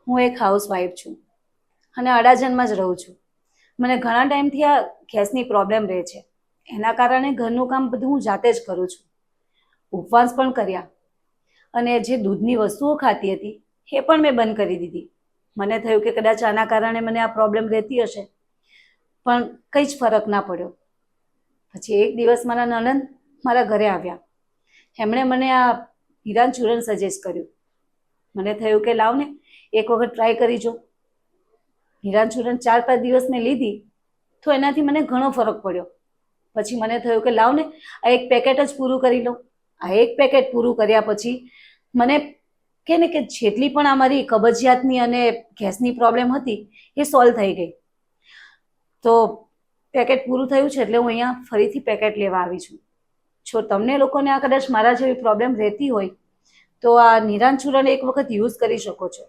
હું એક હાઉસવાઈફ છું અને અડાજણમાં જ રહું છું. મને ઘણા ટાઈમથી આ ગેસની પ્રોબ્લેમ રહે છે. એના કારણે ઘરનું કામ બધું હું જાતે જ કરું છું. ઉપવાસ પણ કર્યા અને જે દૂધની વસ્તુઓ ખાતી હતી એ પણ મેં બંધ કરી દીધી. મને થયું કે કદાચ આના કારણે મને આ પ્રોબ્લેમ રહેતી હશે, પણ કંઈ જ ફરક ના પડ્યો. પછી એક દિવસ મારા નણંદ મારા ઘરે આવ્યા. એમણે મને આ હીરાન ચૂર્ણ સજેસ્ટ કર્યું. મને થયું કે લાવ ને એક વખત ટ્રાય કરી જો. હીરાન ચૂર્ણ 4-5 દિવસ મેં લીધી તો એનાથી મને ઘણો ફરક પડ્યો. પછી મને થયું કે લાવ ને આ એક પેકેટ જ પૂરું કરી લઉં. આ એક પેકેટ પૂરું કર્યા પછી મને કે ને કે જેટલી પણ અમારી કબજિયાતની અને ગેસની પ્રોબ્લેમ હતી એ સોલ્વ થઈ ગઈ. તો પેકેટ પૂરું થયું છે એટલે હું અહીંયા ફરીથી પેકેટ લેવા આવી છું. જો તમને લોકોને આ કદાચ મારા જેવી પ્રોબ્લેમ રહેતી હોય તો આ નિરાન ચૂર્ણ એક વખત યુઝ કરી શકો છો.